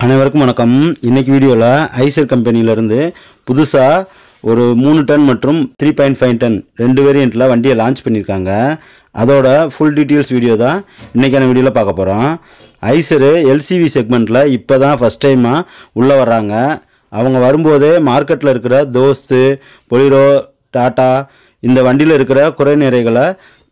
அனைவருக்கும் வணக்கம். இன்னைக்கு வீடியோவில் ஐசர் கம்பெனியிலேருந்து புதுசாக ஒரு 3 டன் மற்றும் 3.5 டன் 2 வேரியண்ட்டில் வண்டியை லான்ச் பண்ணியிருக்காங்க. அதோட ஃபுல் டீட்டெயில்ஸ் வீடியோ தான் இன்றைக்கான வீடியோவில் பார்க்க போகிறோம். ஐசரு எல்சிவி செக்மெண்ட்டில் இப்போ தான் ஃபஸ்ட் டைமாக உள்ளே வர்றாங்க. அவங்க வரும்போதே மார்க்கெட்டில் இருக்கிற தோஸ்து, பொலிரோ, டாட்டா இந்த வண்டியில் இருக்கிற குறை நிறைகளை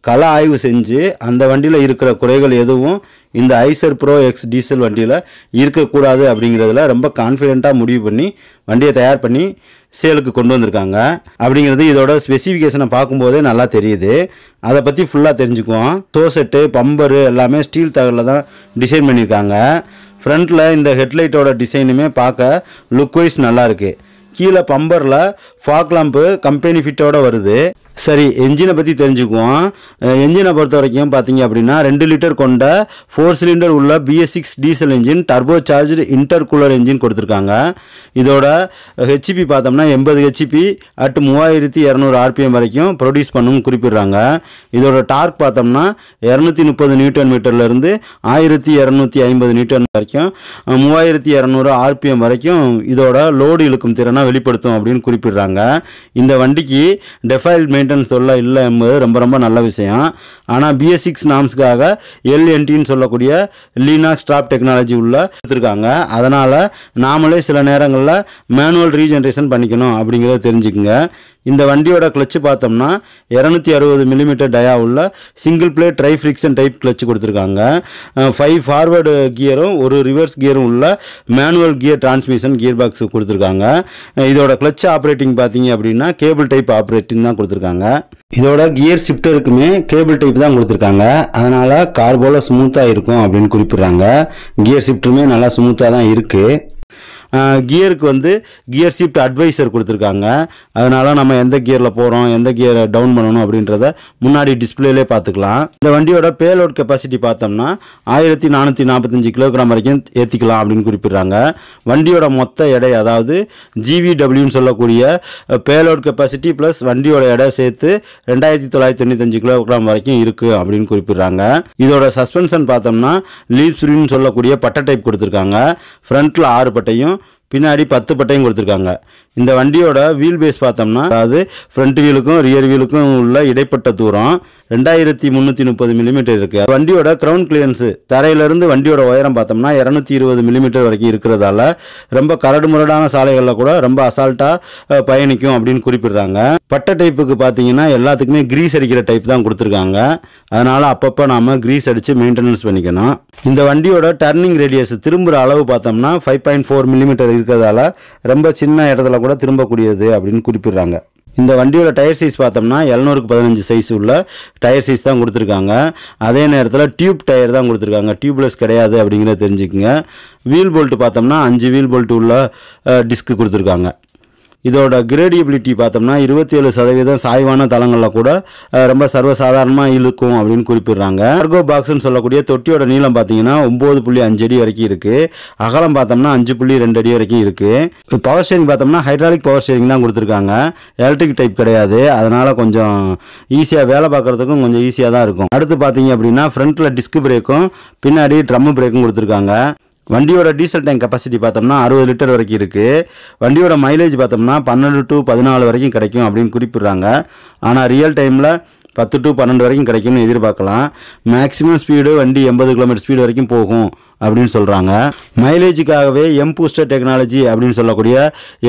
கள ஆய்வு செஞ்சு அந்த வண்டியில் இருக்கிற குறைகள் எதுவும் இந்த ஐசர் ப்ரோ எக்ஸ் டீசல் வண்டியில் இருக்கக்கூடாது அப்படிங்கிறதுல ரொம்ப கான்ஃபிடெண்ட்டாக முடிவு பண்ணி வண்டியை தயார் பண்ணி சேலுக்கு கொண்டு வந்திருக்காங்க. அப்படிங்கிறது இதோட ஸ்பெசிஃபிகேஷனை பார்க்கும்போதே நல்லா தெரியுது. அதை பற்றி ஃபுல்லாக தெரிஞ்சுக்குவோம். சோசெட்டு, பம்பரு எல்லாமே ஸ்டீல் தகவலில் தான் டிசைன் பண்ணியிருக்காங்க. ஃப்ரண்ட்டில் இந்த ஹெட்லைட்டோட டிசைனுமே பார்க்க லுக் வைஸ் நல்லாயிருக்கு. கீழே பம்பரில் ஃபாக் லாம்பு கம்பெனி ஃபிட்டோட வருது. சரி, என்ஜினை பற்றி தெரிஞ்சுக்குவோம். என்ஜினை பொறுத்த வரைக்கும் பார்த்தீங்க அப்படின்னா 2 லிட்டர் கொண்ட 4 சிலிண்டர் உள்ள BS6 diesel engine turbo charged inter cooler engine கொடுத்துருக்காங்க. இதோட ஹெச்பி பார்த்தோம்னா 80 ஹெச்பி அட் 3200 RPM வரைக்கும் ப்ரொடியூஸ் பண்ணும் குறிப்பிடுறாங்க. இதோட டார்க் பார்த்தோம்னா 230 நியூட்டன் மீட்டர்லேருந்து 1250 நியூட்டன் வரைக்கும் 3200 RPM வரைக்கும் இதோட லோடு இழுக்கும் திறனை வெளிப்படுத்தும் அப்படின்னு குறிப்பிடுறாங்க. இந்த வண்டிக்கு டெஃபைல் மெயின்டெனன்ஸ் சொல்ல இல்லை என்பது ரொம்ப ரொம்ப நல்ல விஷயம். ஆனால் BS6 நாம்ஸ்க்காக LNTன்னு சொல்லக்கூடிய லீனாக்ஸ் ட்ராப் டெக்னாலஜி உள்ள கொடுத்துருக்காங்க. அதனால் நாமளே சில நேரங்களில் மேனுவல் ரீஜென்ரேஷன் பண்ணிக்கணும் அப்படிங்கிறத தெரிஞ்சுக்குங்க. இந்த வண்டியோட கிளச்சு பார்த்தோம்னா 260 மில்லிமீட்டர் டயா உள்ள single plate dry friction type clutch கொடுத்துருக்காங்க. 5 ஃபார்வர்டு கியரும் ஒரு ரிவர்ஸ் கியரும் உள்ள manual gear transmission gear box கொடுத்துருக்காங்க. இதோட கிளச் ஆப்ரேட்டிங் பார்த்தீங்க அப்படின்னா கேபிள் டைப் ஆப்ரேட்டிங் தான் கொடுத்துருக்காங்க. இதோட கியர் ஷிஃப்டருக்குமே கேபிள் டைப் தான் கொடுத்துருக்காங்க. அதனால் கார் போல் ஸ்மூத்தாக இருக்கும் அப்படின்னு குறிப்பிட்றாங்க. கியர் ஷிஃப்டருமே நல்லா ஸ்மூத்தாக தான் இருக்குது. கியருக்கு வந்து கியர் ஷிஃப்ட் அட்வைசர் கொடுத்துருக்காங்க. அதனால் நம்ம எந்த கியரில் போகிறோம், எந்த கியரை டவுன் பண்ணணும் அப்படின்றத முன்னாடி டிஸ்பிளேலே பார்த்துக்கலாம். இந்த வண்டியோட பேலோட் கெப்பாசிட்டி பார்த்தோம்னா 1445 கிலோகிராம் வரைக்கும் ஏற்றிக்கலாம் அப்படின்னு குறிப்பிட்றாங்க. வண்டியோட மொத்த எடை, அதாவது GVWன்னு சொல்லக்கூடிய பேலோட் கெப்பாசிட்டி ப்ளஸ் வண்டியோட எடை சேர்த்து 2995 கிலோகிராம் வரைக்கும் இருக்குது அப்படின்னு குறிப்பிட்றாங்க. இதோட சஸ்பென்ஷன் பார்த்தோம்னா லீவ்ஸ்ரின்னு சொல்லக்கூடிய பட்டை டைப் கொடுத்துருக்காங்க. ஃப்ரண்ட்டில் 6 பட்டையும் பின்னாடி 10 பட்டையும் கொடுத்துருக்காங்க. இந்த வண்டியோட வீல் பேஸ் பார்த்தோம்னா, அதாவது ஃப்ரண்ட் வீலுக்கும் ரியர் வீலுக்கும் உள்ள இடைப்பட்ட தூரம் 2330 மில்லிமீட்டர் இருக்குது. வண்டியோட கிரவுண்ட் கிளியரன்ஸு தரையிலிருந்து வண்டியோட உயரம் பார்த்தோம்னா 220 மில்லிமீட்டர் வரைக்கும் இருக்கிறதால ரொம்ப கரடு முரடான சாலைகளில் கூட ரொம்ப அசால்ட்டாக பயணிக்கும் அப்படின்னு குறிப்பிடுறாங்க. பட்டை டைப்புக்கு பார்த்தீங்கன்னா எல்லாத்துக்குமே கிரீஸ் அடிக்கிற டைப் தான் கொடுத்துருக்காங்க. அதனால் அப்பப்போ நாம் கிரீஸ் அடித்து மெயின்டெனன்ஸ் பண்ணிக்கணும். இந்த வண்டியோட டர்னிங் ரேடியஸ் திரும்புகிற அளவு பார்த்தோம்னா 5.4 மில்லிமீட்டர் இருக்கிறதால ரொம்ப சின்ன இடத்துல கூட திரும்பக்கூடியது அப்படின்னு குறிப்பிடுறாங்க. இந்த வண்டியோட டயர் சைஸ் பார்த்தோம்னா 700x15 சைஸ் உள்ள டயர் சைஸ் தான் கொடுத்துருக்காங்க. அதே நேரத்தில் டியூப் டயர் தான் கொடுத்துருக்காங்க, டியூப்லெஸ் கிடையாது அப்படிங்கிறத தெரிஞ்சுக்குங்க. வீல் போல்ட் பார்த்தோம்னா 5 வீல் போல்ட் உள்ள டிஸ்க் கொடுத்துருக்காங்க. இதோட கிரேடியபிலிட்டி பார்த்தோம்னா 27% சாய்வான தளங்களில் கூட ரொம்ப சர்வசாதாரணமாக இழுக்கும் அப்படின்னு குறிப்பிடுறாங்க. கார்கோ பாக்ஸ்ன்னு சொல்லக்கூடிய தொட்டியோட நீளம் பார்த்தீங்கன்னா 9.5 அடி வரைக்கும் இருக்குது. அகலம் பார்த்தோம்னா 5.2 அடி வரைக்கும் இருக்குது. பவர் ஸ்டேரிங் பார்த்தோம்னா ஹைட்ராலிக் பவர் ஸ்டேரிங் தான் கொடுத்துருக்காங்க, எலக்ட்ரிக் டைப் கிடையாது. அதனால் கொஞ்சம் ஈஸியாக வேலை பார்க்குறதுக்கும் கொஞ்சம் ஈஸியாக தான் இருக்கும். அடுத்து பார்த்தீங்க அப்படின்னா ஃப்ரண்ட்டில் டிஸ்க் பிரேக்கும் பின்னாடி ட்ரம் பிரேக்கும் கொடுத்துருக்காங்க. வண்டியோட டீசல் டேங்க் கெப்பாசிட்டி பார்த்தோம்னா 60 லிட்டர் வரைக்கும் இருக்குது. வண்டியோட மைலேஜ் பார்த்தோம்னா 12 to 14 வரைக்கும் கிடைக்கும் அப்படின்னு குறிப்பிட்றாங்க. ஆனால் ரியல் டைமில் 10 to 12 வரைக்கும் கிடைக்கும்னு எதிர்பார்க்கலாம். மேக்ஸிமம் ஸ்பீடு வண்டி 80 கிலோமீட்டர் ஸ்பீடு வரைக்கும் போகும் அப்படின்னு சொல்கிறாங்க. மைலேஜுக்காகவே பூஸ்டர் டெக்னாலஜி அப்படின்னு சொல்லக்கூடிய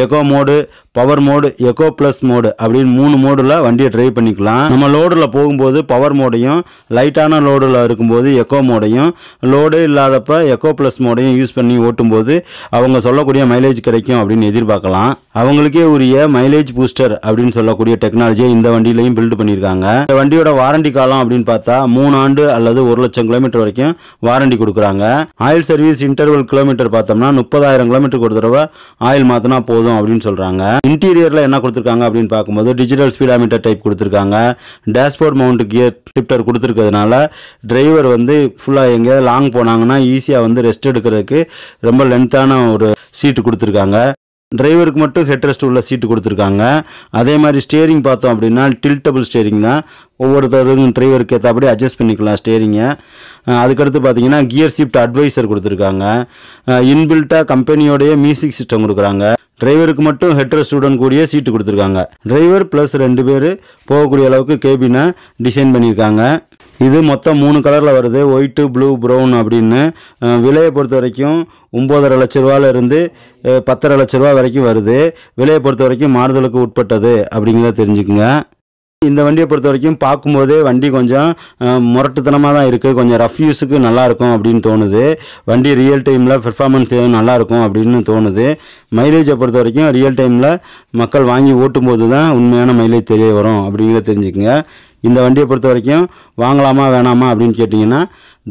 echo mode, power mode, echo plus mode அப்படின்னு 3 மோடில் வண்டியை ட்ரைவ் பண்ணிக்கலாம். நம்ம லோடில் போகும்போது பவர் மோடையும், லைட்டான லோடில் இருக்கும்போது எக்கோ மோடையும், லோடு இல்லாதப்ப எக்கோ ப்ளஸ் மோடையும் யூஸ் பண்ணி ஓட்டும்போது அவங்க சொல்லக்கூடிய மைலேஜ் கிடைக்கும் அப்படின்னு எதிர்பார்க்கலாம். அவங்களுக்கே உரிய மைலேஜ் பூஸ்டர் அப்படின்னு சொல்லக்கூடிய டெக்னாலஜியை இந்த வண்டியிலையும் பில்டு பண்ணியிருக்காங்க. இந்த வண்டியோட வாரண்டி காலம் அப்படின்னு பார்த்தா 3 ஆண்டு அல்லது 1 லட்சம் கிலோமீட்டர் வரைக்கும் வாரண்டி கொடுக்குறாங்க. ஆயில் சர்வீஸ் இன்டர்வல் கிலோமீட்டர் பார்த்தோம்னா 30,000 கிலோமீட்டருக்கு ஒரு தடவை ஆயில் மாற்றினா போதும் அப்படின்னு சொல்கிறாங்க. இன்டீரியரில் என்ன கொடுத்துருக்காங்க அப்படின்னு பார்க்கும்போது டிஜிட்டல் ஸ்பீடாமீட்டர் டைப் கொடுத்துருக்காங்க. டேஷ்போர்ட் மவுண்ட் கியர் ஷிஃப்டர் கொடுத்துருக்கிறதுனால டிரைவர் வந்து ஃபுல்லாக எங்கேயாவது லாங் போனாங்கன்னா ஈஸியாக வந்து ரெஸ்ட் எடுக்கிறதுக்கு ரொம்ப லென்த்தான ஒரு சீட்டு கொடுத்துருக்காங்க. டிரைவருக்கு மட்டும் ஹெட் ரெஸ்ட் உள்ள சீட்டு கொடுத்துருக்காங்க. அதே மாதிரி ஸ்டியரிங் பார்த்தோம் அப்படின்னா டில்டபிள் ஸ்டியரிங் தான். ஒவ்வொருத்தரும் டிரைவருக்கு ஏற்றபடி அட்ஜஸ்ட் பண்ணிக்கலாம் ஸ்டியரிங்கை. அதுக்கடுத்து பார்த்தீங்கன்னா கியர் ஷிஃப்ட் அட்வைசர் கொடுத்துருக்காங்க. இன்பில்ட்டாக கம்பெனியோடைய மியூசிக் சிஸ்டம் கொடுக்குறாங்க. டிரைவருக்கு மட்டும் ஹெட் ரெஸ்ட்டுடன் கூடிய சீட்டு கொடுத்துருக்காங்க. டிரைவர் ப்ளஸ் 2 பேர் போகக்கூடிய அளவுக்கு கேபினை டிசைன் பண்ணியிருக்காங்க. இது மொத்தம் 3 கலரில் வருது, ஒயிட்டு, ப்ளூ, ப்ரௌன் அப்படின்னு. விலையை பொறுத்த வரைக்கும் 9.5 லட்ச ரூபாயிலிருந்து 10.5 லட்ச ரூபா வரைக்கும் வருது. விலையை பொறுத்த வரைக்கும் மாறுதலுக்கு உட்பட்டது அப்படிங்கிறத தெரிஞ்சுக்குங்க. இந்த வண்டியை பொறுத்த வரைக்கும் பார்க்கும்போதே வண்டி கொஞ்சம் முரட்டுத்தனமாக தான் இருக்குது. கொஞ்சம் ரஃப் யூஸுக்கு நல்லாயிருக்கும் அப்படின்னு தோணுது. வண்டி ரியல் டைமில் பெர்ஃபார்மன்ஸ் நல்லாயிருக்கும் அப்படின்னு தோணுது. மைலேஜை பொறுத்த வரைக்கும் ரியல் டைமில் மக்கள் வாங்கி ஓட்டும்போது தான் உண்மையான மைலேஜ் தெரிய வரும் அப்படிங்கிறத தெரிஞ்சுக்கங்க. இந்த வண்டியை பொறுத்த வரைக்கும் வாங்கலாமா வேணாமா அப்படின்னு கேட்டிங்கன்னா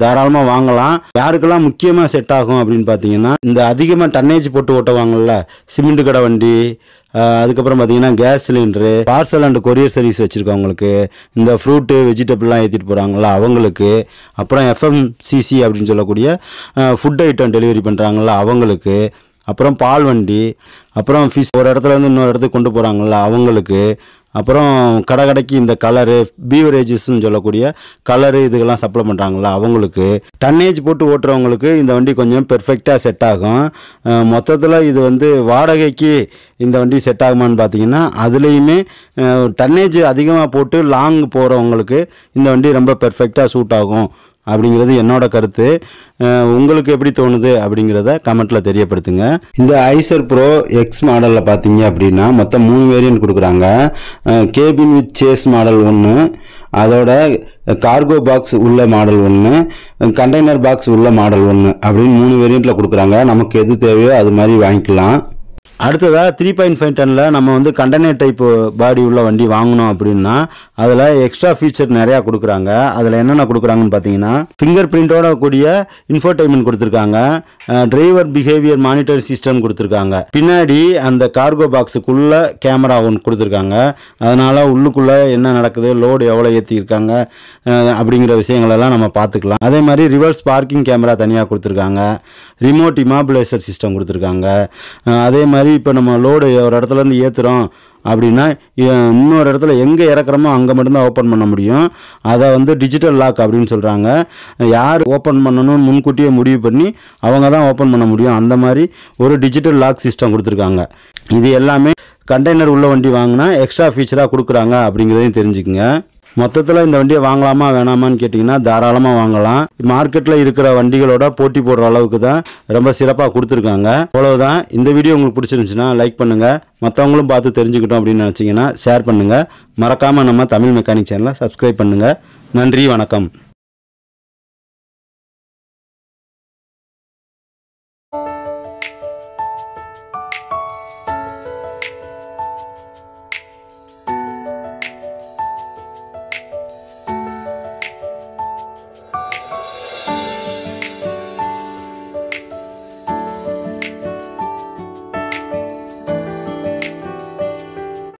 தாராளமாக வாங்கலாம். யாருக்கெல்லாம் முக்கியமாக செட் ஆகும் அப்படின்னு பார்த்தீங்கன்னா, இந்த அதிகமாக டன்னேஜ் போட்டு ஓட்டுவாங்கள்ல, சிமெண்ட் கடை வண்டி, அதுக்கப்புறம் பார்த்தீங்கன்னா gas cylinder, parcel and courier service வச்சுருக்கவங்களுக்கு, இந்த ஃப்ரூட்டு வெஜிடபிள்லாம் ஏற்றிட்டு போகிறாங்களா அவங்களுக்கு, அப்புறம் எஃப்எம்சிசி அப்படின்னு சொல்லக்கூடிய ஃபுட் ஐட்டம் டெலிவரி பண்ணுறாங்களா அவங்களுக்கு, அப்புறம் பால் வண்டி, அப்புறம் ஃபிஷ் ஒரு இடத்துலேருந்து இன்னொரு இடத்துக்கு கொண்டு போகிறாங்களா அவங்களுக்கு, அப்புறம் கடைக்கு இந்த கலரு பீவரேஜஸ்ன்னு சொல்லக்கூடிய கலரு இதுக்கெல்லாம் சப்ளை பண்ணுறாங்களா அவங்களுக்கு, டன்னேஜ் போட்டு ஓட்டுறவங்களுக்கு இந்த வண்டி கொஞ்சம் பெர்ஃபெக்டாக செட் ஆகும். மொத்தத்தில் இது வந்து வாடகைக்கு இந்த வண்டி செட் ஆகுமான்னு பார்த்தீங்கன்னா, அதுலேயுமே டன்னேஜ் அதிகமாக போட்டு லாங் போகிறவங்களுக்கு இந்த வண்டி ரொம்ப பெர்ஃபெக்டாக சூட் ஆகும் அப்படிங்கிறது என்னோட கருத்து. உங்களுக்கு எப்படி தோணுது அப்படிங்கிறத கமெண்ட்டில் தெரியப்படுத்துங்க. இந்த ஐசர் ப்ரோ எக்ஸ் மாடலில் பார்த்தீங்க அப்படின்னா மொத்தம் 3 வேரியன்ட் கொடுக்குறாங்க. கேபின் வித் சேஸ் மாடல் 1, அதோட கார்கோ பாக்ஸ் உள்ள மாடல் 1, கண்டெய்னர் பாக்ஸ் உள்ள மாடல் 1 அப்படின்னு 3 வேரியண்ட்டில் கொடுக்குறாங்க. நமக்கு எது தேவையோ அது மாதிரி வாங்கிக்கலாம். அடுத்ததாக 3.5 டன்னில் நம்ம வந்து கண்டெய்னர் டைப் பாடி உள்ள வண்டி வாங்கணும் அப்படின்னா அதில் எக்ஸ்ட்ரா ஃபீச்சர் நிறையா கொடுக்குறாங்க. அதில் என்னென்ன கொடுக்குறாங்கன்னு பார்த்தீங்கன்னா, ஃபிங்கர் பிரிண்டோட கூடிய இன்ஃபோடைன்மெண்ட் கொடுத்துருக்காங்க, டிரைவர் பிஹேவியர் மானிட்டர் சிஸ்டம் கொடுத்துருக்காங்க, பின்னாடி அந்த கார்கோ பாக்ஸுக்குள்ளே கேமரா ஒன்று கொடுத்துருக்காங்க. அதனால் உள்ளுக்குள்ளே என்ன நடக்குது, லோடு எவ்வளோ ஏற்றிருக்காங்க அப்படிங்கிற விஷயங்களெல்லாம் நம்ம பார்த்துக்கலாம். அதே மாதிரி ரிவர்ஸ் பார்க்கிங் கேமரா தனியாக கொடுத்துருக்காங்க, ரிமோட் இமாபிளைசர் சிஸ்டம் கொடுத்துருக்காங்க. அதே மாதிரி இப்போ நம்ம லோடு ஒரு இடத்துலேருந்து ஏற்றுறோம் அப்படின்னா இன்னொரு இடத்துல எங்கே இறக்குறோமோ அங்கே மட்டும்தான் ஓப்பன் பண்ண முடியும். அதை வந்து டிஜிட்டல் லாக் அப்படின்னு சொல்கிறாங்க. யார் ஓப்பன் பண்ணணும்னு முன்கூட்டியே முடிவு பண்ணி அவங்க தான் ஓப்பன் பண்ண முடியும். அந்த மாதிரி ஒரு டிஜிட்டல் லாக் சிஸ்டம் கொடுத்துருக்காங்க. இது எல்லாமே கண்டெய்னர் உள்ள வண்டி வாங்கினா எக்ஸ்ட்ரா ஃபீச்சராக கொடுக்குறாங்க அப்படிங்கிறதையும் தெரிஞ்சுக்குங்க. மொத்தத்தில் இந்த வண்டியை வாங்கலாமா வேணாமான்னு கேட்டிங்கன்னா தாராளமாக வாங்கலாம். மார்க்கெட்டில் இருக்கிற வண்டிகளோட போட்டி போடுற அளவுக்கு தான் ரொம்ப சிறப்பாக கொடுத்துருக்காங்க. அவ்வளோதான். இந்த வீடியோ உங்களுக்கு பிடிச்சிருந்துச்சுன்னா லைக் பண்ணுங்கள். மற்றவங்களும் பார்த்து தெரிஞ்சுக்கிட்டோம் அப்படின்னு நினச்சிங்கன்னா ஷேர் பண்ணுங்கள். மறக்காமல் நம்ம தமிழ் மெக்கானிக் சேனலை சப்ஸ்கிரைப் பண்ணுங்கள். நன்றி, வணக்கம்.